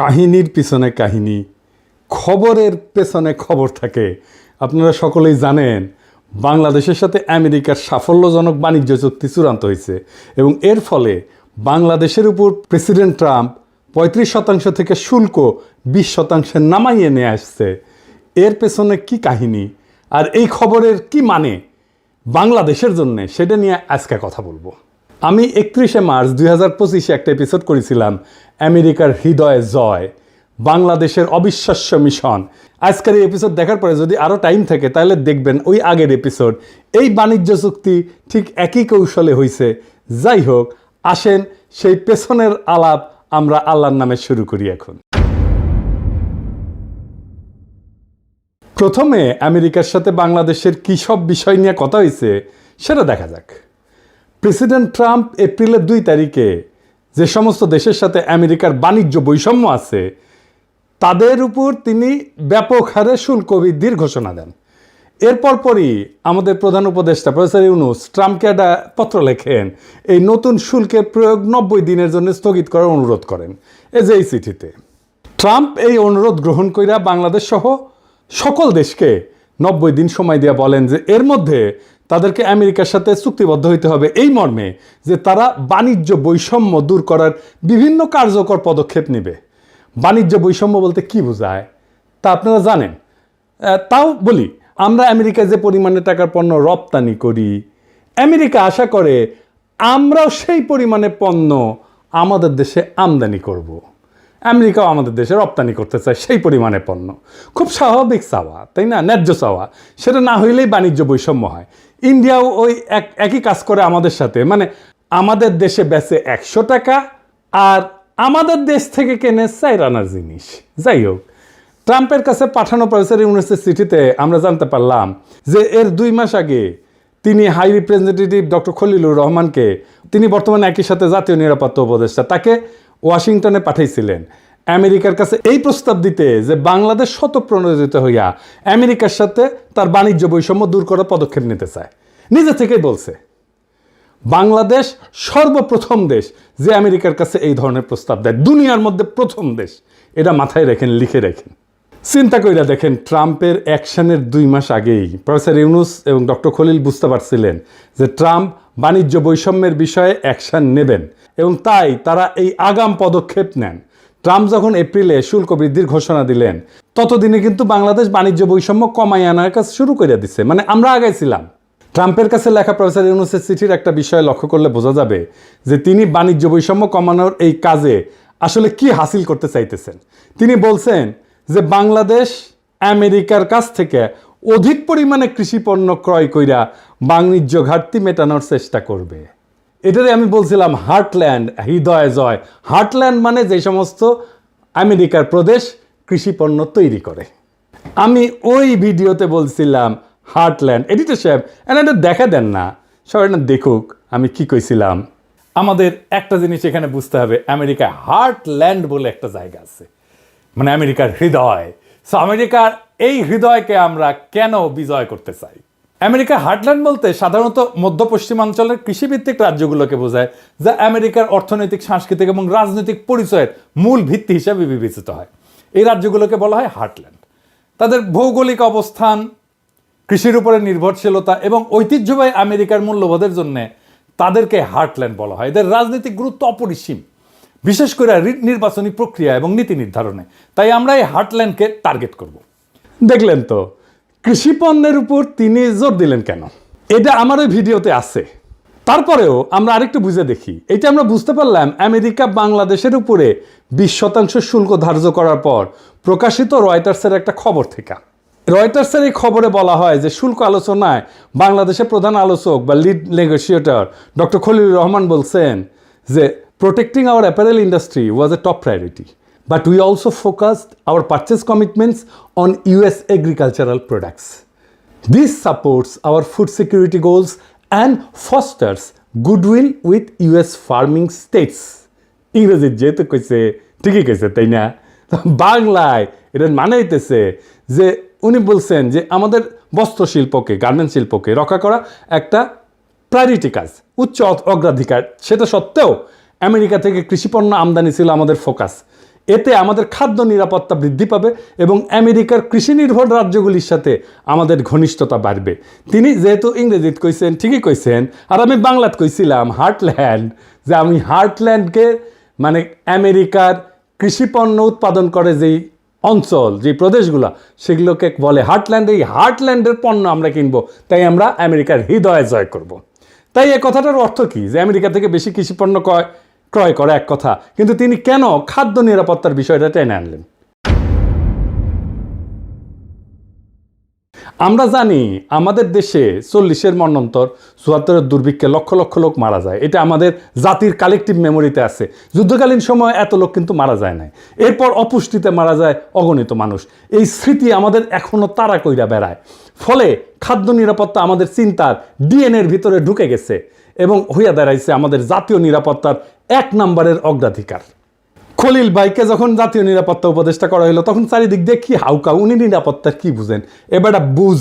কাহিনীর পিছনে কাহিনী, খবরের পেছনে খবর থাকে। আপনারা সকলেই জানেন বাংলাদেশের সাথে আমেরিকার সাফল্যজনক বাণিজ্য চুক্তি চূড়ান্ত হয়েছে এবং এর ফলে বাংলাদেশের উপর প্রেসিডেন্ট ট্রাম্প 35% থেকে শুল্ক 20% নামাইয়ে নিয়ে আসছে। এর পেছনে কি কাহিনী আর এই খবরের কি মানে বাংলাদেশের জন্য, সেটা নিয়ে আজকে কথা বলবো। আমি 31 মার্চ 2025 একটা এপিসোড করেছিলাম আমেরিকার হৃদয়ে জয়, বাংলাদেশের অবিশ্বাস্য মিশন। আজকের এই এপিসোড দেখার পরে যদি আরও টাইম থাকে তাহলে দেখবেন ওই আগের এপিসোড। এই বাণিজ্য চুক্তি ঠিক একই কৌশলে হয়েছে। যাই হোক, আসেন সেই পেছনের আলাপ আমরা আল্লাহর নামে শুরু করি। এখন প্রথমে আমেরিকার সাথে বাংলাদেশের কী সব বিষয় নিয়ে কথা হয়েছে সেটা দেখা যাক। প্রেসিডেন্ট ট্রাম্প এপ্রিলের 2 তারিখে যে সমস্ত দেশের সাথে আমেরিকার বাণিজ্য বৈষম্য আছে তাদের উপর তিনি ব্যাপক হারে শুল্ক বৃদ্ধির ঘোষণা দেন। এরপর পরই আমাদের প্রধান উপদেষ্টা প্রফেসর ইউনূস ট্রাম্পকে একটা পত্র লেখেন, এই নতুন শুল্কের প্রয়োগ 90 দিনের জন্য স্থগিত করার অনুরোধ করেন। এই চিঠিতে ট্রাম্প এই অনুরোধ গ্রহণ কইরা বাংলাদেশ সহ সকল দেশকে 90 দিন সময় দিয়ে বলেন যে এর মধ্যে তাদেরকে আমেরিকার সাথে চুক্তিবদ্ধ হইতে হবে এই মর্মে যে তারা বাণিজ্য বৈষম্য দূর করার বিভিন্ন কার্যকর পদক্ষেপ নেবে। বাণিজ্য বৈষম্য বলতে কি বোঝায় তা আপনারা জানেন। তাও বলি, আমরা আমেরিকায় যে পরিমাণে টাকার পণ্য রপ্তানি করি, আমেরিকা আশা করে আমরাও সেই পরিমাণে পণ্য আমাদের দেশে আমদানি করব। আমেরিকাও আমাদের দেশে রপ্তানি করতে চায় সেই পরিমাণে পণ্য। খুব স্বাভাবিক চাওয়া, তাই না? ন্যায্য চাওয়া। সেটা না হইলেই বাণিজ্য বৈষম্য হয়। ইন্ডিয়াও ওই একই কাজ করে আমাদের সাথে, মানে আমাদের দেশে বেচে 100 টাকা আর আমাদের দেশ থেকে কেনে 4 আনার জিনিস। যাই হোক, ট্রাম্পের কাছে পাঠানো প্রফেসর ইউনূসের চিঠিতে আমরা জানতে পারলাম যে এর 2 মাস আগে তিনি হাই রিপ্রেজেন্টেটিভ ডক্টর খলিলুর রহমানকে, তিনি বর্তমানে একই সাথে জাতীয় নিরাপত্তা উপদেষ্টা, তাকে ওয়াশিংটনে পাঠাইছিলেন আমেরিকার কাছে এই প্রস্তাব দিতে যে বাংলাদেশ স্বতঃপ্রণোদিত হইয়া আমেরিকার সাথে তার বাণিজ্য বৈষম্য দূর করার পদক্ষেপ নিতে চায়। নিজে থেকেই বলছে বাংলাদেশ সর্বপ্রথম দেশ যে আমেরিকার কাছে এই ধরনের প্রস্তাব দেয়, দুনিয়ার মধ্যে প্রথম দেশ। এটা মাথায় রাখেন, লিখে রাখেন। চিন্তা কইরা দেখেন, ট্রাম্পের অ্যাকশনের 2 মাস আগেই প্রফেসর ইউনূস এবং ডক্টর খলিল বুঝতে পারছিলেন যে ট্রাম্প বাণিজ্য বৈষম্যের বিষয়ে অ্যাকশন নেবেন এবং তাই তারা এই আগাম পদক্ষেপ নেন। ট্রাম্প যখন এপ্রিলে শুল্ক বৃদ্ধির ঘোষণা দিলেন ততদিনে কিন্তু বাংলাদেশ বাণিজ্য বৈষম্য কমাই আনার কাজ শুরু করে দিচ্ছে, মানে আমরা আগাইছিলাম। ট্রাম্পের কাছে লেখা প্রফেসর ইউনূসের চিঠির একটা বিষয় লক্ষ্য করলে বোঝা যাবে যে তিনি বাণিজ্য বৈষম্য কমানোর এই কাজে আসলে কি হাসিল করতে চাইতেছেন। তিনি বলছেন যে বাংলাদেশ আমেরিকার কাছ থেকে অধিক পরিমাণে কৃষি পণ্য ক্রয় কইরা বাণিজ্য ঘাটতি মেটানোর চেষ্টা করবে। এটারে আমি বলছিলাম হার্টল্যান্ড, হৃদয় জয়। হার্টল্যান্ড মানে যে সমস্ত আমেরিকার প্রদেশ কৃষি পণ্য তৈরি করে। আমি ওই ভিডিওতে বলছিলাম হার্টল্যান্ড। এডিটর সাহেব এটা দেখা দেন না, সবাই না দেখুক আমি কি কইছিলাম। আমাদের একটা জিনিস এখানে বুঝতে হবে, আমেরিকায় হার্টল্যান্ড বলে একটা জায়গা আছে, মানে আমেরিকার হৃদয়। সো আমেরিকার এই হৃদয়কে আমরা কেন বিজয় করতে চাই? আমেরিকার হার্টল্যান্ড বলতে সাধারণত মধ্য পশ্চিমাঞ্চলের কৃষিভিত্তিক রাজ্যগুলোকে বোঝায়, যা আমেরিকার অর্থনৈতিক, সাংস্কৃতিক এবং রাজনৈতিক পরিচয়ের মূল ভিত্তি হিসেবে বিবেচিত হয়। এই রাজ্যগুলোকে বলা হয় হার্টল্যান্ড। তাদের ভৌগোলিক অবস্থান, কৃষির উপরে নির্ভরশীলতা এবং ঐতিহ্যবাহী আমেরিকার মূল্যবোধের জন্য তাদেরকে হার্টল্যান্ড বলা হয়। এদের রাজনৈতিক গুরুত্ব অপরিসীম, বিশেষ করে নির্বাচনী প্রক্রিয়া এবং নীতি নির্ধারণে। তাই আমরা এই হার্টল্যান্ডকে টার্গেট করব। দেখলেন তো কৃষি পণ্যের উপর তিনি জোর দিলেন কেন? এটা আমার ওই ভিডিওতে আছে। তারপরেও আমরা আরেকটু বুঝে দেখি। এটা আমরা বুঝতে পারলাম আমেরিকা বাংলাদেশের উপরে 20% শুল্ক ধার্য করার পর প্রকাশিত রয়টার্সের একটা খবর থেকে। রয়টার্সের এই খবরে বলা হয় যে শুল্ক আলোচনায় বাংলাদেশের প্রধান আলোচক বা lead negotiator doctor Khalilur Rahman বলছেন যে protecting our apparel industry was a top priority, but we also focused our purchase commitments on US agricultural products. This supports our food security goals and fosters goodwill with US farming states. ইংরেজি যেহেতু কইছে ঠিকই কইছে, তাই না? বাংলায় এটার মানে হইতেছে যে উনি বলছেন যে আমাদের বস্ত্র শিল্পকে, গার্মেন্ট শিল্পকে রক্ষা করা একটা প্রায়োরিটি কাজ, উচ্চ অগ্রাধিকার। সেটা সত্ত্বেও আমেরিকা থেকে কৃষিপণ্য আমদানি ছিল আমাদের ফোকাস। এতে আমাদের খাদ্য নিরাপত্তা বৃদ্ধি পাবে এবং আমেরিকার কৃষি নির্ভর রাজ্যগুলির সাথে আমাদের ঘনিষ্ঠতা বাড়বে। তিনি যেহেতু ইংরেজিত কইছেন, ঠিকই কইছেন, আর আমি বাংলাত কইছিলাম হার্টল্যান্ড, যে আমি হার্টল্যান্ডকে মানে আমেরিকার কৃষিপণ্য উৎপাদন করে যেই অঞ্চল, যে প্রদেশগুলো, সেগুলোকে বলে হার্টল্যান্ড। এই হার্টল্যান্ডের পণ্য আমরা কিনবো, তাই আমরা আমেরিকার হৃদয়ে জয় করব। তাই এই কথাটার অর্থ কি? যে আমেরিকা থেকে বেশি কৃষিপণ্য ক্রয় করে এক কথা, কিন্তু তিনি কেন খাদ্য নিরাপত্তার বিষয়টা টেনে আনলেন? আমরা জানি আমাদের দেশে 40-এর মন্বন্তর, 74-এর দুর্ভিক্ষে লক্ষ লক্ষ লোক মারা যায়। এটা আমাদের জাতির কালেকটিভ মেমোরিতে আছে। যুদ্ধকালীন সময় এত লোক কিন্তু মারা যায় না। এরপর অপুষ্টিতে মারা যায় অগণিত মানুষ। এই স্মৃতি আমাদের এখনো তাড়া কইরা বেড়ায়। ফলে খাদ্য নিরাপত্তা আমাদের চিন্তার ডিএনএর ভিতরে ঢুকে গেছে এবং হইয়া দাঁড়াইছে আমাদের জাতীয় নিরাপত্তার 1 নম্বরের অগ্রাধিকার। খলিল ভাইকে যখন জাতীয় নিরাপত্তা উপদেষ্টা করা হলো, তখন চারিদিক দিয়ে কি হাউকা, উনি নিরাপত্তার কি বুঝেন? এবার বুঝ,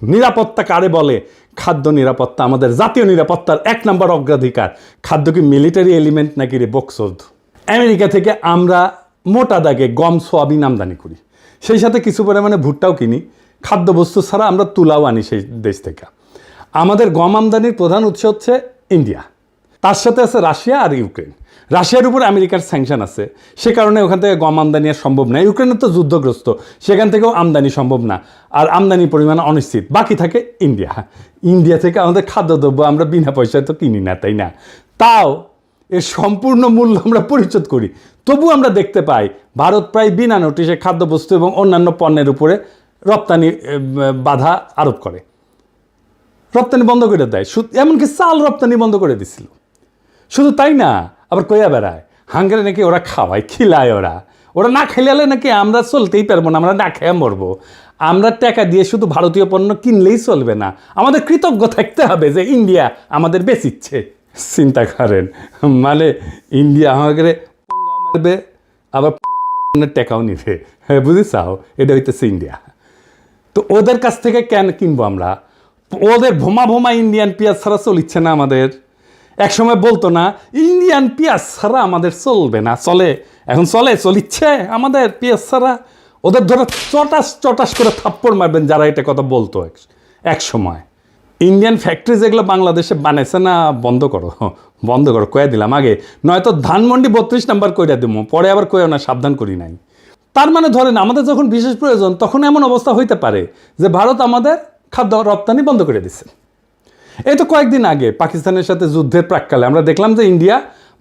নিরাপত্তা কারে বলে? খাদ্য নিরাপত্তা আমাদের জাতীয় নিরাপত্তার 1 নম্বর অগ্রাধিকার। খাদ্য কি মিলিটারি এলিমেন্ট নাকি রে বকসদ? আমেরিকা থেকে আমরা মোটা দাগে গম, সোয়াবিন আমদানি করি, সেই সাথে কিছু পরিমাণে ভুট্টাও কিনি। খাদ্যবস্তু ছাড়া আমরা তুলাও আনি সেই দেশ থেকে। আমাদের গম আমদানির প্রধান উৎস হচ্ছে ইন্ডিয়া, তার সাথে আছে রাশিয়া আর ইউক্রেন। রাশিয়ার উপর আমেরিকার স্যাংশন আছে, সে কারণে ওখান থেকে গম আমদানি আর সম্ভব না। ইউক্রেনের তো যুদ্ধগ্রস্ত, সেখান থেকেও আমদানি সম্ভব না, আর আমদানির পরিমাণ অনিশ্চিত। বাকি থাকে ইন্ডিয়া। ইন্ডিয়া থেকে আমাদের খাদ্যদ্রব্য আমরা বিনা পয়সায় তো কিনি না, তাই না? তাও এর সম্পূর্ণ মূল্য আমরা পরিশোধ করি। তবু আমরা দেখতে পাই ভারত প্রায় বিনা নোটিশে খাদ্যবস্তু এবং অন্যান্য পণ্যের উপরে রপ্তানি বাধা আরোপ করে, রপ্তানি বন্ধ করে দেয়। এমনকি চাল রপ্তানি বন্ধ করে দিছিল। শুধু তাই না, আবার কইয়া বেড়ায় হাঙ্গারে নাকি ওরা খাওয়ায়, খিলায়। ওরা না খেলালে নাকি আমরা চলতেই পারবো না, আমরা না খেয়ে মরবো। আমরা টাকা দিয়ে শুধু ভারতীয় পণ্য কিনলেই চলবে না, আমাদের কৃতজ্ঞ থাকতে হবে যে ইন্ডিয়া আমাদের বেচিচ্ছে। চিন্তা করেন, মানে ইন্ডিয়া আমাকে মারবে, আবার টাকাও নিবে। হ্যাঁ, বুঝেছাও? এটা হইতেছে ইন্ডিয়া। তো ওদের কাছ থেকে কেন কিনবো আমরা? ওদের ভোমা ভোমা ইন্ডিয়ান পেঁয়াজ ছাড়া চলিচ্ছে না আমাদের। এক সময় বলতো না ইন্ডিয়ান পেঁয়াজ ছাড়া আমাদের চলবে না, চলে, এখন চলিচ্ছে আমাদের পেঁয়াজ ছাড়া। ওদের ধরে চটাস চটাস করে থাপ্পড় মারবেন যারা এটা কথা বলতো এক সময়। ইন্ডিয়ান ফ্যাক্টরি যেগুলো বাংলাদেশে বানাইছে না, বন্ধ করো কয়ে দিলাম আগে, নয়তো ধানমন্ডি 32 নাম্বার কইরা দেবো, পরে আবার কয়েও না, সাবধান করি নাই। তার মানে ধরেন আমাদের যখন বিশেষ প্রয়োজন, তখন এমন অবস্থা হইতে পারে যে ভারত আমাদের খাদ্য রপ্তানি বন্ধ করে দিচ্ছে। এই তো কয়েকদিন আগে পাকিস্তানের সাথে যুদ্ধের প্রাক্কালে আমরা দেখলাম যে ইন্ডিয়া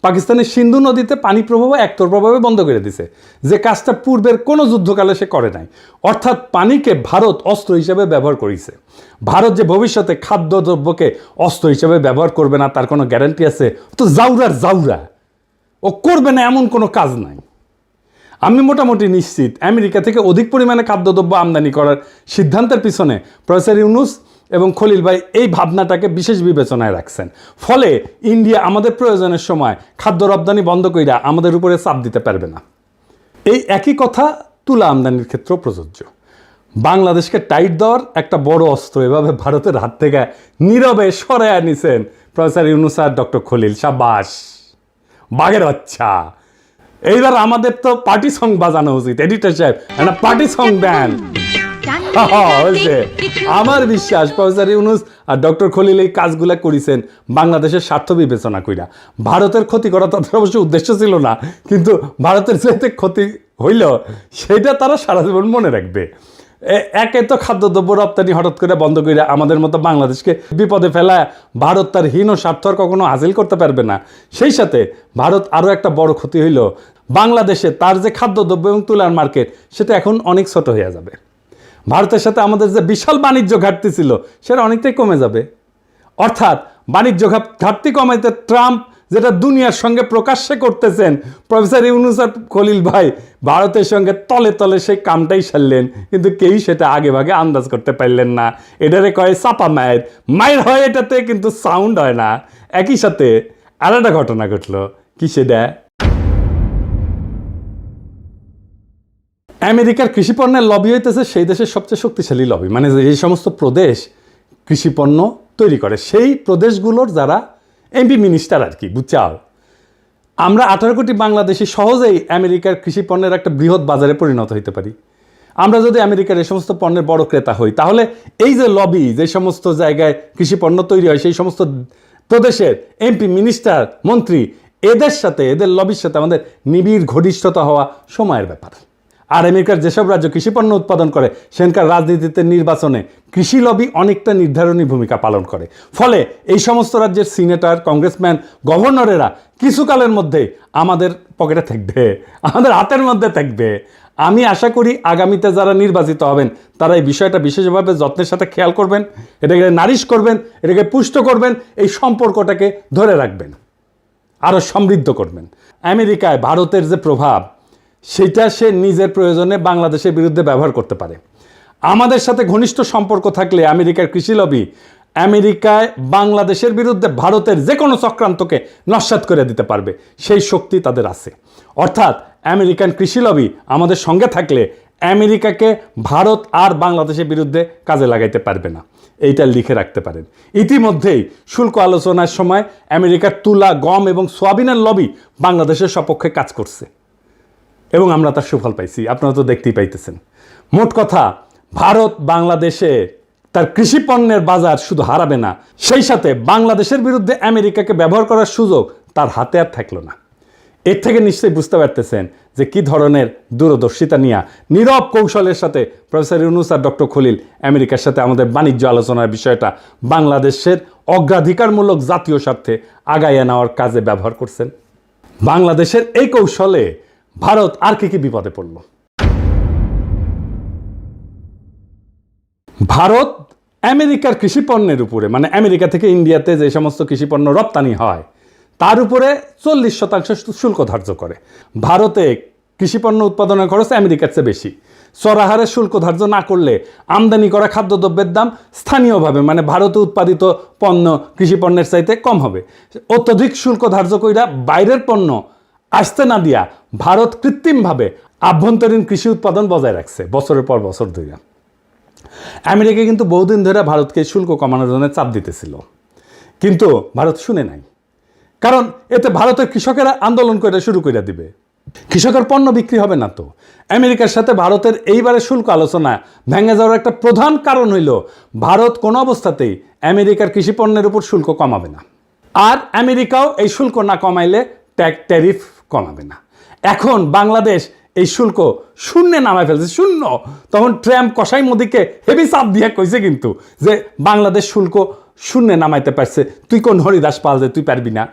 পাকিস্তানের সিন্ধু নদীতে পানি প্রবাহ একতরফাভাবে বন্ধ করে দিছে, যে কাজটা পূর্বের কোনো যুদ্ধকালে সে করে নাই। অর্থাৎ পানিকে ভারত অস্ত্র হিসেবে ব্যবহার করেছে। ভারত যে ভবিষ্যতে খাদ্যদ্রব্যকে অস্ত্র হিসেবে ব্যবহার করবে না, তার কোনো গ্যারান্টি আছে? তো জাউরা ও করবে না, এমন কোনো কাজ নাই। আমি মোটামুটি নিশ্চিত আমেরিকা থেকে অধিক পরিমাণে খাদ্যদ্রব্য আমদানি করার সিদ্ধান্তের পিছনে প্রফেসর ইউনুস এবং খলিল ভাই এই ভাবনাটাকে বিশেষ বিবেচনায় রাখছেন। ফলে ইন্ডিয়া আমাদের প্রয়োজনের সময় খাদ্য রপ্তানি বন্ধ কইরা আমাদের উপরে চাপ দিতে পারবে না। এই একই কথা তুলা আমদানির ক্ষেত্রেও প্রযোজ্য। বাংলাদেশকে টাইট দেওয়ার একটা বড় অস্ত্র এভাবে ভারতের হাত থেকে নীরবে সরাইয়া নিছেন প্রফেসর ইউনুস আর ডক্টর খলিল। সাবাস, বাঘের বাচ্চা। এইবার আমাদের তো পার্টি সং বাজানো উচিত। এডিটর সাহেব, একটা পার্টি সং দেন। আমার বিশ্বাস প্রফেসর ইউনুস আর ডক্টর খলিল এই কাজগুলা করেছেন বাংলাদেশের স্বার্থ বিবেচনা কইরা। ভারতের ক্ষতি করা তাদের অবশ্য উদ্দেশ্য ছিল না, কিন্তু ভারতের যেতে ক্ষতি হইল সেটা তারা সারা জীবন মনে রাখবে। একে তো খাদ্যদ্রব্য রপ্তানি হঠাৎ করে বন্ধ করে আমাদের মতো বাংলাদেশকে বিপদে ফেলায় ভারত তার হীন স্বার্থ আর কখনো হাসিল করতে পারবে না। সেই সাথে ভারত আরও একটা বড় ক্ষতি হইল, বাংলাদেশে তার যে খাদ্যদ্রব্য এবং তুলার মার্কেট সেটা এখন অনেক ছোট হয়ে যাবে। ভারতের সাথে আমাদের যে বিশাল বাণিজ্য ঘাটতি ছিল সেটা অনেকটাই কমে যাবে। অর্থাৎ বাণিজ্য ঘাটতি কমাইতে ট্রাম্প যেটা দুনিয়ার সঙ্গে প্রকাশ্যে করতেছেন, প্রফেসর ইউনুস আর খলিল ভাই ভারতের সঙ্গে তলে তলে সেই কামটাই সারলেন, কিন্তু কেউই সেটা আগে ভাগে আন্দাজ করতে পারলেন না। এটারে কয় চাপা মায়ের হয়, এটাতে কিন্তু সাউন্ড হয় না। একই সাথে আর একটা ঘটনা ঘটলো, কি সেটা আমেরিকার কৃষিপণ্যের লবি হইতেছে সেই দেশের সবচেয়ে শক্তিশালী লবি, মানে যে সমস্ত প্রদেশ কৃষিপণ্য তৈরি করে সেই প্রদেশগুলোর যারা এমপি মিনিস্টার আর কি, বুঝছাও। আমরা 18 কোটি বাংলাদেশি সহজেই আমেরিকার কৃষি পণ্যের একটা বৃহৎ বাজারে পরিণত হতে পারি। আমরা যদি আমেরিকার এই সমস্ত পণ্যের বড় ক্রেতা হই, তাহলে এই যে লবি, যে সমস্ত জায়গায় কৃষি পণ্য তৈরি হয়, সেই সমস্ত প্রদেশের এমপি, মিনিস্টার, মন্ত্রী, এদের সাথে, এদের লবির সাথে আমাদের নিবিড় ঘনিষ্ঠতা হওয়া সময়ের ব্যাপার। আর আমেরিকার যেসব রাজ্য কৃষি পণ্য উৎপাদন করে, সেখানকার রাজনীতিতে, নির্বাচনে কৃষি লবি অনেকটা নির্ধারণী ভূমিকা পালন করে। ফলে এই সমস্ত রাজ্যের সিনেটর, কংগ্রেসম্যান, গভর্নরেরা কিছুকালের মধ্যেই আমাদের পকেটে থাকবে, আমাদের হাতের মধ্যে থাকবে। আমি আশা করি আগামীতে যারা নির্বাচিত হবেন, তারা এই বিষয়টা বিশেষভাবে যত্নের সাথে খেয়াল করবেন, এটাকে নারিশ করবেন, এটাকে পুষ্ট করবেন, এই সম্পর্কটাকে ধরে রাখবেন, আরও সমৃদ্ধ করবেন। আমেরিকায় ভারতের যে প্রভাব, সেটা সে নিজের প্রয়োজনে বাংলাদেশের বিরুদ্ধে ব্যবহার করতে পারে। আমাদের সাথে ঘনিষ্ঠ সম্পর্ক থাকলে আমেরিকার কৃষি লবি আমেরিকায় বাংলাদেশের বিরুদ্ধে ভারতের যে কোনো চক্রান্তকে নস্যাৎ করে দিতে পারবে, সেই শক্তি তাদের আছে। অর্থাৎ আমেরিকান কৃষি লবি আমাদের সঙ্গে থাকলে আমেরিকাকে ভারত আর বাংলাদেশের বিরুদ্ধে কাজে লাগাইতে পারবে না। এইটা লিখে রাখতে পারেন। ইতিমধ্যেই শুল্ক আলোচনার সময় আমেরিকার তুলা, গম এবং সোয়াবিনের লবি বাংলাদেশের সপক্ষে কাজ করছে এবং আমরা তার সুফল পাইছি, আপনারা তো দেখতেই পাইতেছেন। মোট কথা, ভারত বাংলাদেশে তার কৃষি পণ্যের বাজার শুধু হারাবে না, সেই সাথে বাংলাদেশের বিরুদ্ধে আমেরিকাকে ব্যবহার করার সুযোগ তার হাতে আর থাকলো না। এর থেকে নিশ্চয়ই বুঝতে পারতেছেন যে কী ধরনের দূরদর্শিতা নিয়ে নীরব কৌশলের সাথে প্রফেসর ইউনূস আর ডক্টর খলিল আমেরিকার সাথে আমাদের বাণিজ্য আলোচনার বিষয়টা বাংলাদেশের অগ্রাধিকারমূলক জাতীয় স্বার্থে আগাইয়ে নেওয়ার কাজে ব্যবহার করছেন। বাংলাদেশের এই কৌশলে ভারত আর কি বিপদে পড়ল? ভারত আমেরিকার কৃষি পণ্যের উপরে, মানে আমেরিকা থেকে ইন্ডিয়াতে যে সমস্ত কৃষি পণ্য রপ্তানি হয়, তার উপরে 40% শুল্ক ধার্য করে। ভারতে কৃষিপণ্য উৎপাদনের খরচ আমেরিকার চেয়ে বেশি। চড়াহারে শুল্ক ধার্য না করলে আমদানি করা খাদ্যদ্রব্যের দাম স্থানীয়ভাবে, মানে ভারতে উৎপাদিত পণ্য কৃষিপণ্যের চাইতে কম হবে। অত্যধিক শুল্ক ধার্য কইরা বাইরের পণ্য আসতে না দিয়া ভারত কৃত্রিমভাবে আভ্যন্তরীণ কৃষি উৎপাদন বজায় রাখছে বছরের পর বছর ধরে। আমেরিকা কিন্তু বহুদিন ধরে ভারতকে শুল্ক কমানোর জন্য চাপ দিতেছিল, কিন্তু ভারত শুনে নাই। কারণ এতে ভারতের কৃষকেরা আন্দোলন করে শুরু করে দিবে, কৃষকের পণ্য বিক্রি হবে না। তো আমেরিকার সাথে ভারতের এইবারে শুল্ক আলোচনা ভেঙে যাওয়ার একটা প্রধান কারণ হইল ভারত কোনো অবস্থাতেই আমেরিকার কৃষি পণ্যের উপর শুল্ক কমাবে না, আর আমেরিকাও এই শুল্ক না কমাইলে ট্যারিফ কমাবে না। এখন বাংলাদেশ এই শুল্ক শূন্যে নামায় ফেলছে, শূন্য। তখন ট্রাম্প কসাই মোদিকে হেভি চাপ দিয়ে কইছে কিন্তু যে বাংলাদেশ শুল্ক শূন্যে নামাইতে পারছে, তুই কোন হরিদাস পাল যে তুই পারবি না।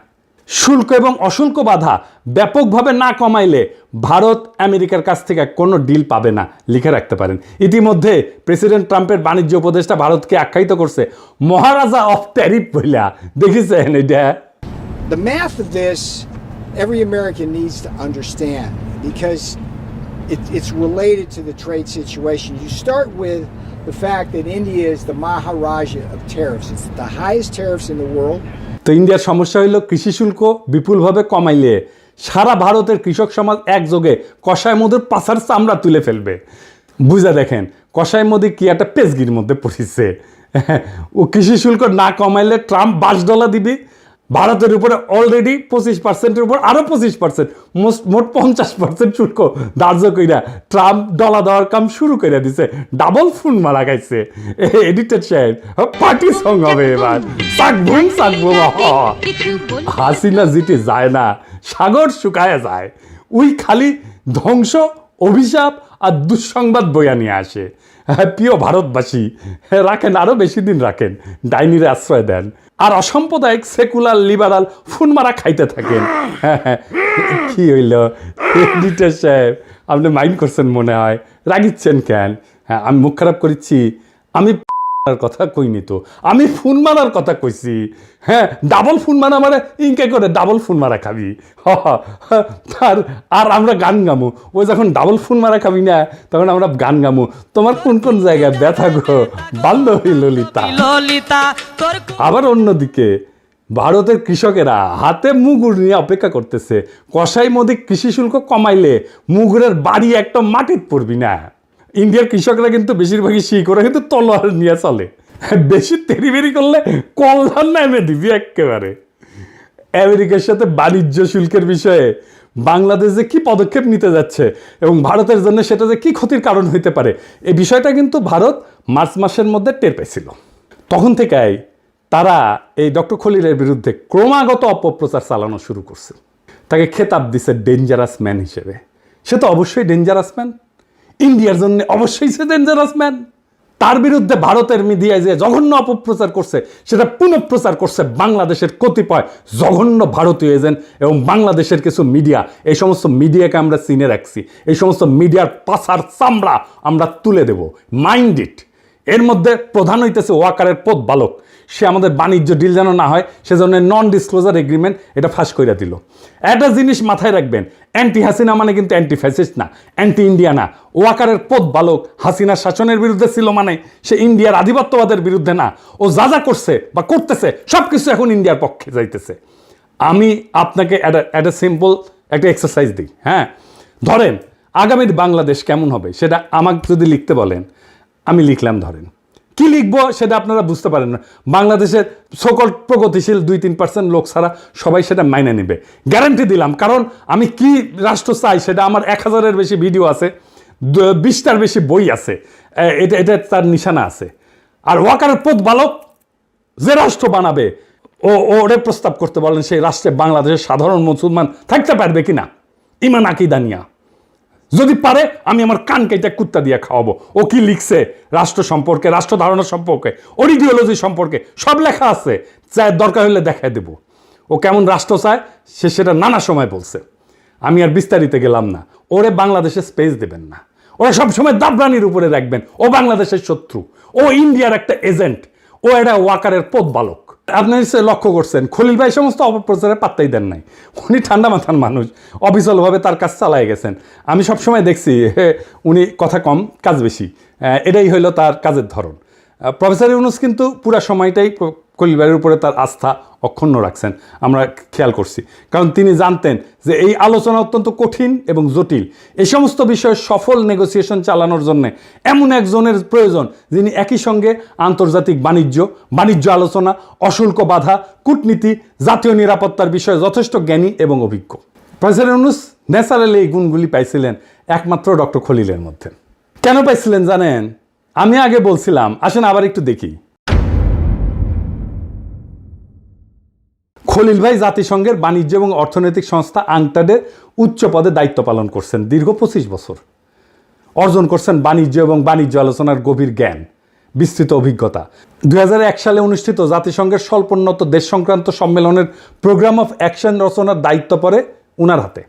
শুল্ক এবং অশুল্ক বাধা ব্যাপকভাবে না কমাইলে ভারত আমেরিকার কাছ থেকে কোনো ডিল পাবে না, লিখে রাখতে পারেন। ইতিমধ্যে প্রেসিডেন্ট ট্রাম্পের বাণিজ্য উপদেষ্টা ভারতকে আখ্যায়িত করছে মহারাজা অফ ট্যারিফ বইলা। দেখেছেন এটা? The math of this, every American needs to understand because it's related to the trade situation. You start with the fact that India is the Maharaja of tariffs. It's the highest tariffs in the world. তো ইন্ডিয়ার সমস্যা হইল কৃষি শুল্ক বিপুলভাবে কমাইলে সারা ভারতের কৃষক সমাজ একযোগে কসাই মোদির পাছার চামড়া তুলে ফেলবে। বুঝা দেখেন কসাই মোদি কি একটা পেজগির মধ্যে পড়েছে। ও কৃষি শুল্ক না কমাইলে ট্রাম্প $20 দিবে, ভারতের উপরে অলরেডি 25%-এর উপর আরও 25%, মোট 50% শুল্ক ধার্য কইরা ট্রাম্প ডলা দেওয়ার কাম শুরু করে দিছে। ডাবল ফোন মারা গাইছে। এডিটেড সাহেব, পার্টি সং হবে এবার। সাকবুম সাকবুম। হাসিনা জিতে যায় না, সাগর শুকায় যায়। ওই খালি ধ্বংস, অভিশাপ আর দুঃসংবাদ বইয়া নিয়ে আসে। প্রিয় ভারতবাসী, রাখেন, আরও বেশি দিন রাখেন, ডাইনিরে আশ্রয় দেন, আর অসাম্প্রদায়িক সেকুলার লিবারাল ফুন মারা খাইতে থাকেন। কি হইল এডিটর সাহেব, আপনি মাইন্ড করছেন মনে হয়, রাগিচ্ছেন কেন? হ্যাঁ, আমি মুখ খারাপ করেছি? আমি কথা কইনি তো, আমি ফোন মারার কথা কইছি। হ্যাঁ, ডাবল ফোন মারা মানে ইনকে করে ডাবল ফোন মারা খাবি। আর আমরা গান গামু। ও যখন ডাবল ফোন মারা খাবি না, তখন আমরা গান গামু। তোমার কোন কোন জায়গায় ব্যথা গো বান্ধবী ললিতা। আবার অন্যদিকে ভারতের কৃষকেরা হাতে মুগুর নিয়ে অপেক্ষা করতেছে। কসাই মোদি কৃষি শুল্ক কমাইলে মুগুরের বাড়ি একটা মাটির পড়বি না। ইন্ডিয়ার কৃষকরা কিন্তু বেশিরভাগই শিখরা কিন্তু তলোয়ার নিয়ে চলে। বেশি তেরিবেরি করলে কল্যাণ নামে দিবি একেবারে। আমেরিকার সাথে বাণিজ্য শুল্কের বিষয়ে বাংলাদেশ যে কি পদক্ষেপ নিতে যাচ্ছে এবং ভারতের জন্য সেটা যে কি ক্ষতির কারণ হইতে পারে, এই বিষয়টা কিন্তু ভারত মার্চ মাসের মধ্যে টের পেয়েছিল। তখন থেকেই তারা এই ডক্টর খলিলের বিরুদ্ধে ক্রমাগত অপপ্রচার চালানো শুরু করছে। তাকে খেতাব দিছে ডেঞ্জারাস ম্যান হিসেবে। সে তো অবশ্যই ডেঞ্জারাস ম্যান, ইন্ডিয়ার জন্য অবশ্যই সে ডেঞ্জারাস ম্যান। তার বিরুদ্ধে ভারতের মিডিয়ায় যে জঘন্য অপপ্রচার করছে, সেটা পুনঃপ্রচার করছে বাংলাদেশের কতিপয় জঘন্য ভারতীয় এজেন্ট এবং বাংলাদেশের কিছু মিডিয়া। এই সমস্ত মিডিয়াকে আমরা চিনে রাখছি, এই সমস্ত মিডিয়ার পাছার চামড়া আমরা তুলে দেব, মাইন্ড ইট। এর মধ্যে প্রধান হইতেছে ওয়াকারের পথ বালক। সে আমাদের বাণিজ্য ডিল যেন না হয় সেজন্য নন ডিসক্লোজার এগ্রিমেন্ট এটা ফাঁস করে দিল। একটা জিনিস মাথায় রাখবেন, অ্যান্টি হাসিনা মানে কিন্তু অ্যান্টি ফ্যাসিস্ট না, অ্যান্টি ইন্ডিয়া না। ওয়াকারের পথ বালক হাসিনার শাসনের বিরুদ্ধে ছিল মানে সে ইন্ডিয়ার আধিপত্যবাদের বিরুদ্ধে না। ও যা যা করছে বা করতেছে সব কিছু এখন ইন্ডিয়ার পক্ষে যাইতেছে। আমি আপনাকে একটা সিম্পল একটা এক্সারসাইজ দিই। হ্যাঁ, ধরেন আগামীর বাংলাদেশ কেমন হবে সেটা আমাকে যদি লিখতে বলেন, আমি লিখলাম। ধরেন কি লিখবো সেটা আপনারা বুঝতে পারেন না। বাংলাদেশের সকল প্রগতিশীল 2-3% লোক ছাড়া সবাই সেটা মাইনে নেবে, গ্যারান্টি দিলাম। কারণ আমি কি রাষ্ট্র চাই সেটা আমার 1000-এর বেশি ভিডিও আছে, 20টার বেশি বই আছে, এটা তার নিশানা আছে। আর ওয়াকারের পথ বালক যে রাষ্ট্র বানাবে ওরে প্রস্তাব করতে বলেন সেই রাষ্ট্রে বাংলাদেশের সাধারণ মুসলমান থাকতে পারবে কিনা, ইমান আকিদা নিয়া। যদি পারে আমি আমার কান কেটে কুত্তা দিয়ে খাওয়াবো। ও কি লিখছে রাষ্ট্র সম্পর্কে, রাষ্ট্র ধারণা সম্পর্কে, ওর ইডিওলজি সম্পর্কে সব লেখা আছে, চাই দরকার হলে দেখায় দেব। ও কেমন রাষ্ট্র চায় সে সেটা নানা সময় বলছে, আমি আর বিস্তারিত গেলাম না। ওরে বাংলাদেশে স্পেস দেবেন না, ওরা সবসময় দাবরানির উপরে রাখবেন। ও বাংলাদেশের শত্রু, ও ইন্ডিয়ার একটা এজেন্ট, ও এটা ওয়াকারের পথ বালক। আপনি নিশ্চয়ই লক্ষ্য করছেন খলিল ভাই সমস্ত অপপ্রচারে পাত্তাই দেন নাই। উনি ঠান্ডা মাথার মানুষ, অবিচলভাবে তার কাজ চালাই গেছেন। আমি সবসময় দেখছি উনি কথা কম কাজ বেশি, এটাই হইল তার কাজের ধরন। প্রফেসর ইউনূস কিন্তু পুরা সময়টাই খলিল ভাইয়ের উপরে তার আস্থা অক্ষুণ্ণ রাখছেন, আমরা খেয়াল করছি। কারণ তিনি জানতেন যে এই আলোচনা অত্যন্ত কঠিন এবং জটিল। এই সমস্ত বিষয়ে সফল নেগোসিয়েশন চালানোর জন্য এমন একজনের প্রয়োজন যিনি একই সঙ্গে আন্তর্জাতিক বাণিজ্য আলোচনা, অশুল্ক বাধা, কূটনীতি, জাতীয় নিরাপত্তার বিষয়ে যথেষ্ট জ্ঞানী এবং অভিজ্ঞ। প্রফেসর ইউনূস ন্যাচারালি এই গুণগুলি পাইছিলেন একমাত্র ডক্টর খলিলের মধ্যে। কেন পাইছিলেন জানেন? আমি আগে বলছিলাম, আসেন আবার একটু দেখি। খলিল ভাই জাতিসংঘের বাণিজ্য এবং অর্থনৈতিক সংস্থা আংটাডের উচ্চ পদে দায়িত্ব পালন করছেন দীর্ঘ 25 বছর। অর্জন করছেন বাণিজ্য এবং বাণিজ্য আলোচনার গভীর জ্ঞান, বিস্তৃত অভিজ্ঞতা। 2001 সালে অনুষ্ঠিত জাতিসংঘের স্বল্পোন্নত দেশ সংক্রান্ত সম্মেলনের প্রোগ্রাম অফ অ্যাকশন রচনার দায়িত্ব পড়ে উনার হাতে।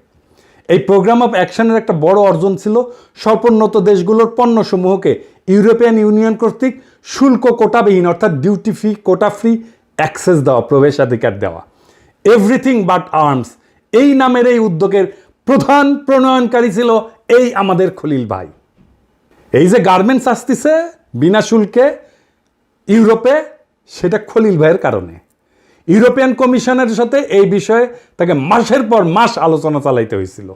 এই প্রোগ্রাম অফ অ্যাকশনের একটা বড় অর্জন ছিল স্বল্পোন্নত দেশগুলোর পণ্যসমূহকে ইউরোপিয়ান ইউনিয়ন কর্তৃক শুল্ক কোটাবিহীন অর্থাৎ duty free, quota free access দেওয়া, প্রবেশাধিকার দেওয়া। এভরিথিং বাট আর্মস এই নামের এই উদ্যোগের প্রধান প্রণয়নকারী ছিল এই আমাদের খলিল ভাই। এই যে গার্মেন্টস আসতেছে বিনা শুল্কে ইউরোপে, সেটা খলিল ভাইয়ের কারণে। ইউরোপিয়ান কমিশনের সাথে এই বিষয়ে তাকে মাসের পর মাস আলোচনা চালাইতে হয়েছিল।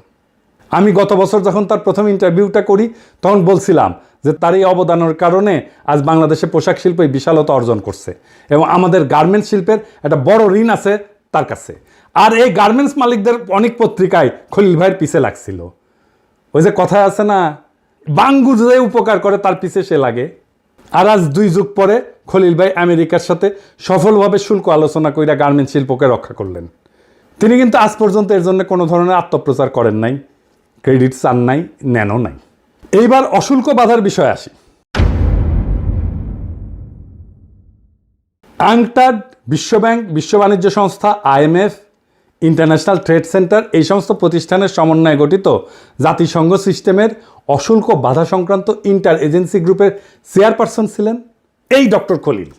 আমি গত বছর যখন তার প্রথম ইন্টারভিউটা করি তখন বলছিলাম যে তার এই অবদানের কারণে আজ বাংলাদেশে পোশাক শিল্প বিশালতা অর্জন করছে এবং আমাদের গার্মেন্টস শিল্পের একটা বড় ঋণ আছে তার কাছে। আর এই গার্মেন্টস মালিকদের অনেক পত্রিকায় খলিল ভাইয়ের পিছে লাগছিল। ওই যে কথায় আছে না, বাঙ্গু যে উপকার করে তার পিছে সে লাগে। আর আজ 2 যুগ পরে খলিল ভাই আমেরিকার সাথে সফলভাবে শুল্ক আলোচনা কইরা গার্মেন্টস শিল্পকে রক্ষা করলেন। তিনি কিন্তু আজ পর্যন্ত এর জন্য কোনো ধরনের আত্মপ্রচার করেন নাই, ক্রেডিট চান নাই, নেনও নাই। এইবার অশুল্ক বাধার বিষয়ে আসি। আংটাড, বিশ্বব্যাংক, বিশ্ব বাণিজ্য সংস্থা, IMF, ইন্টারন্যাশনাল ট্রেড সেন্টার এই সমস্ত প্রতিষ্ঠানের সমন্বয়ে গঠিত জাতিসংঘ সিস্টেমের অশুল্ক বাধা সংক্রান্ত ইন্টার এজেন্সি গ্রুপের চেয়ারপারসন ছিলেন এই ডক্টর খলিল।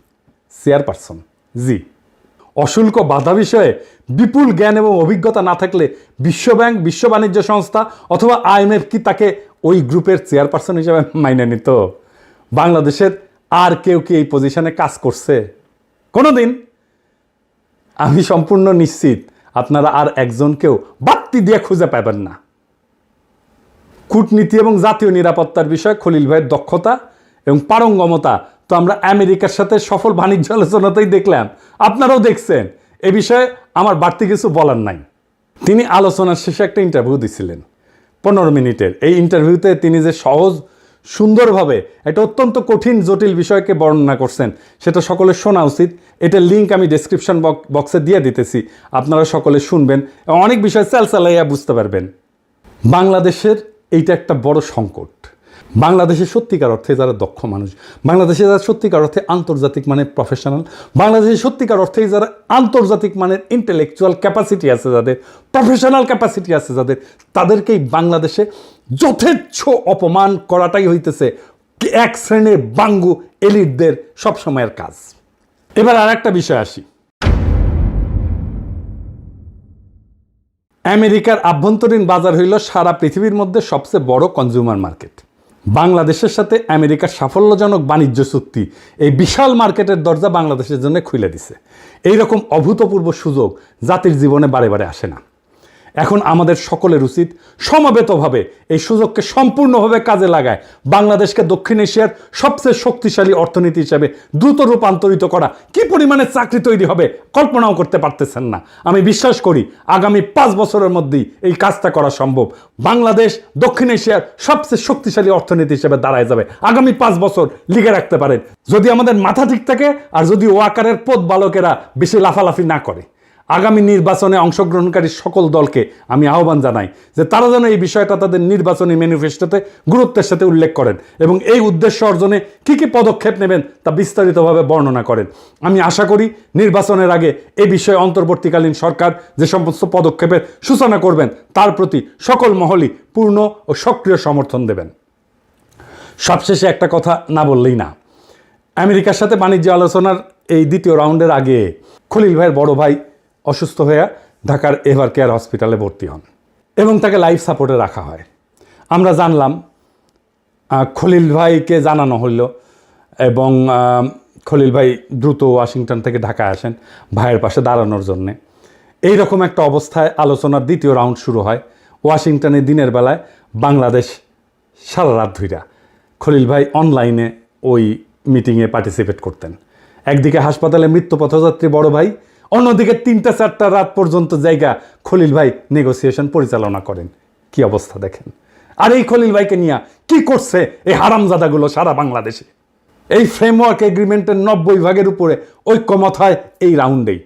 চেয়ারপারসন, জি। অশুল্ক বাধা বিষয়ে বিপুল জ্ঞান এবং অভিজ্ঞতা না থাকলে বিশ্বব্যাংক, বিশ্ব বাণিজ্য সংস্থা অথবা IMF কি তাকে ওই গ্রুপের চেয়ারপারসন হিসেবে মাইনে নিত? বাংলাদেশের আর কেউ কি এই পজিশনে কাজ করছে কোনোদিন? আমি সম্পূর্ণ নিশ্চিত আপনারা আর একজনকেও বাড়তি দিয়ে খুঁজে পাবেন না। কূটনীতি এবং জাতীয় নিরাপত্তার বিষয়ে খলিল ভাইয়ের দক্ষতা এবং পারঙ্গমতা তো আমরা আমেরিকার সাথে সফল বাণিজ্য আলোচনাতেই দেখলাম, আপনারাও দেখছেন। এ বিষয়ে আমার বাড়তি কিছু বলার নাই। তিনি আলোচনার শেষে একটা ইন্টারভিউ দিছিলেন 15 মিনিটের। এই ইন্টারভিউতে তিনি যে সহজ সুন্দরভাবে একটা অত্যন্ত কঠিন জটিল বিষয়কে বর্ণনা করছেন সেটা সকলের শোনা উচিত। এটার লিঙ্ক আমি ডেসক্রিপশন বক্সে দিয়ে দিতেছি, আপনারা সকলে শুনবেন এবং অনেক বিষয় চালাইয়া বুঝতে পারবেন। বাংলাদেশের এইটা একটা বড় সংকট। বাংলাদেশের সত্যিকার অর্থে যারা দক্ষ মানুষ, বাংলাদেশে যারা সত্যিকার অর্থে আন্তর্জাতিক মানের প্রফেশনাল, বাংলাদেশের সত্যিকার অর্থে যারা আন্তর্জাতিক মানের ইন্টেলেকচুয়াল ক্যাপাসিটি আছে, যাদের প্রফেশনাল ক্যাপাসিটি আছে, যাদের তাদেরকেই বাংলাদেশে যথেচ্ছ অপমান করাটাই হইতেছে এক শ্রেণীর বাঙ্গু এলিটদের সবসময়ের কাজ। এবার আর একটা বিষয় আসি। আমেরিকার আভ্যন্তরীণ বাজার হইল সারা পৃথিবীর মধ্যে সবচেয়ে বড় কনজিউমার মার্কেট। বাংলাদেশের সাথে আমেরিকার সাফল্যজনক বাণিজ্য চুক্তি এই বিশাল মার্কেটের দরজা বাংলাদেশের জন্য খুলে দিছে। এইরকম অভূতপূর্ব সুযোগ জাতির জীবনে বারে বারে আসে না। এখন আমাদের সকলের উচিত সমবেতভাবে এই সুযোগকে সম্পূর্ণভাবে কাজে লাগায় বাংলাদেশকে দক্ষিণ এশিয়ার সবচেয়ে শক্তিশালী অর্থনীতি হিসেবে দ্রুত রূপান্তরিত করা। কি পরিমাণে চাকরি তৈরি হবে কল্পনাও করতে পারতেছেন না। আমি বিশ্বাস করি আগামী 5 বছরের মধ্যেই এই কাজটা করা সম্ভব। বাংলাদেশ দক্ষিণ এশিয়ার সবচেয়ে শক্তিশালী অর্থনীতি হিসেবে দাঁড়ায় যাবে। আগামী 5 বছর লিখে রাখতে পারেন, যদি আমাদের মাথা ঠিক থাকে আর যদি ওয়াকারের পথ বালকেরা বেশি লাফালাফি না করে। আগামী নির্বাচনে অংশগ্রহণকারী সকল দলকে আমি আহ্বান জানাই যে তারা যেন এই বিষয়টা তাদের নির্বাচনী ম্যানিফেস্টোতে গুরুত্বের সাথে উল্লেখ করেন এবং এই উদ্দেশ্য অর্জনে কী কী পদক্ষেপ নেবেন তা বিস্তারিতভাবে বর্ণনা করেন। আমি আশা করি নির্বাচনের আগে এই বিষয়ে অন্তর্বর্তীকালীন সরকার যে সমস্ত পদক্ষেপের সূচনা করবেন তার প্রতি সকল মহলই পূর্ণ ও সক্রিয় সমর্থন দেবেন। সবশেষে একটা কথা না বললেই না। আমেরিকার সাথে বাণিজ্য আলোচনার এই দ্বিতীয় রাউন্ডের আগে খলিল ভাইয়ের বড় ভাই অসুস্থ হয়ে ঢাকার এভার কেয়ার হসপিটালে ভর্তি হন এবং তাকে লাইফ সাপোর্টে রাখা হয়। আমরা জানলাম, খলিল ভাইকে জানানো হইল এবং খলিল ভাই দ্রুত ওয়াশিংটন থেকে ঢাকায় আসেন ভাইয়ের পাশে দাঁড়ানোর জন্যে। এইরকম একটা অবস্থায় আলোচনার দ্বিতীয় রাউন্ড শুরু হয়। ওয়াশিংটনে দিনের বেলায়, বাংলাদেশ সারা রাত ধইরা খলিল ভাই অনলাইনে ওই মিটিংয়ে পার্টিসিপেট করতেন। একদিকে হাসপাতালে মৃত্যু পথযাত্রী বড় ভাই, অন্যদিকে 3টা-4টা রাত পর্যন্ত জায়গা খলিল ভাই নেগোসিয়েশন পরিচালনা করেন। কি অবস্থা দেখেন। আর এই খলিল ভাইকে নিয়ে কি করছে এই হারামজাদাগুলো সারা বাংলাদেশে। এই ফ্রেমওয়ার্ক এগ্রিমেন্টের 90 ভাগের উপরে ঐক্যমত হয় এই রাউন্ডেই।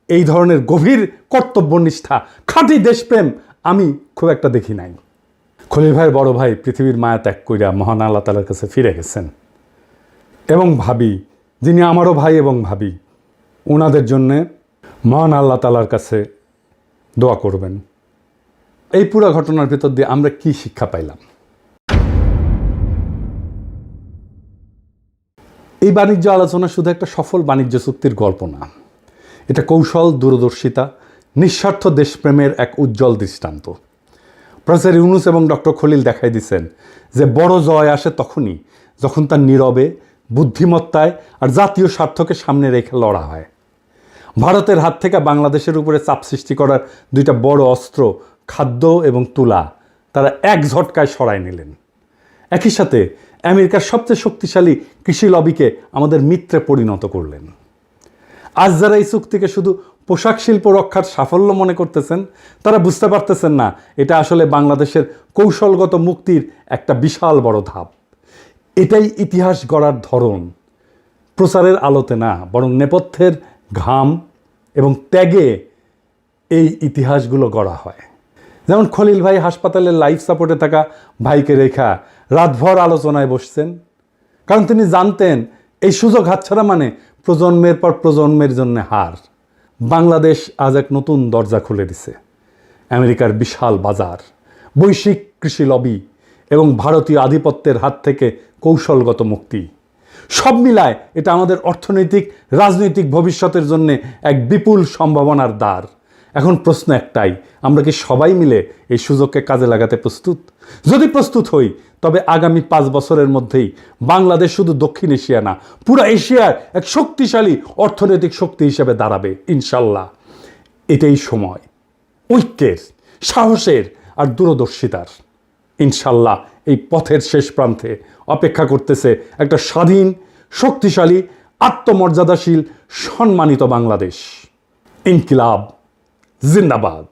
এই ধরনের গভীর কর্তব্যনিষ্ঠা, খাঁটি দেশপ্রেম আমি খুব একটা দেখি নাই। খলিল ভাইয়ের বড় ভাই পৃথিবীর মায়া ত্যাগ কইরা মহান আল্লাহ তাআলার কাছে ফিরে গেছেন এবং ভাবি, যিনি আমারও ভাই এবং ভাবি, ওনাদের জন্যে মহান আল্লাহ তাআলার কাছে দোয়া করবেন। এই পুরো ঘটনার ভিতর দিয়ে আমরা কি শিক্ষা পাইলাম? এই বাণিজ্য আলোচনা শুধু একটা সফল বাণিজ্য চুক্তির গল্প না, এটা কৌশল, দূরদর্শিতা, নিঃস্বার্থ দেশপ্রেমের এক উজ্জ্বল দৃষ্টান্ত। প্রফেসর ইউনুস এবং ডক্টর খলিল দেখাই দিচ্ছেন যে বড় জয় আসে তখনই যখন তার নীরবে, বুদ্ধিমত্তায় আর জাতীয় স্বার্থকে সামনে রেখে লড়া হয়। ভারতের হাত থেকে বাংলাদেশের উপরে চাপ সৃষ্টি করার 2টা বড় অস্ত্র, খাদ্য এবং তুলা, তারা এক ঝটকায় সরায় নিলেন। একই সাথে আমেরিকার সবচেয়ে শক্তিশালী কৃষি লবিকে আমাদের মিত্রে পরিণত করলেন। আজ যারা এই চুক্তিকে শুধু পোশাক শিল্প রক্ষার সাফল্য মনে করতেছেন, তারা বুঝতে পারতেছেন না এটা আসলে বাংলাদেশের কৌশলগত মুক্তির একটা বিশাল বড় ধাপ। এটাই ইতিহাস গড়ার ধরন। প্রচারের আলোতে না, বরং নেপথ্যের ঘাম এবং ত্যাগে এই ইতিহাসগুলো গড়া হয়। যেমন খলিল ভাই হাসপাতালের লাইফ সাপোর্টে থাকা ভাইকে রেখা রাতভর আলোচনায় বসছেন, কারণ তিনি জানতেন এই সুযোগ হাতছাড়া মানে প্রজন্মের পর প্রজন্মের জন্য হার। বাংলাদেশ আজ এক নতুন দরজা খুলে দিছে। আমেরিকার বিশাল বাজার, বৈশ্বিক কৃষি লবি এবং ভারতীয় আধিপত্যের হাত থেকে কৌশলগত মুক্তি, সব মিলায় এটা আমাদের অর্থনৈতিক, রাজনৈতিক ভবিষ্যতের জন্য এক বিপুল সম্ভাবনার দ্বার। এখন প্রশ্ন একটাই, আমরা কি সবাই মিলে এই সুযোগকে কাজে লাগাতে প্রস্তুত? যদি প্রস্তুত হই তবে আগামী 5 বছরের মধ্যেই বাংলাদেশ শুধু দক্ষিণ এশিয়া না, পুরো এশিয়ার এক শক্তিশালী অর্থনৈতিক শক্তি হিসেবে দাঁড়াবে ইনশাল্লাহ। এটাই সময় ঐক্যের, সাহসের আর দূরদর্শিতার। ইনশাল্লাহ এই পথের শেষ প্রান্তে অপেক্ষা করতেছে একটা স্বাধীন, শক্তিশালী, আত্মমর্যাদাশীল, সম্মানিত বাংলাদেশ। ইনকিলাব জিন্দাবাদ।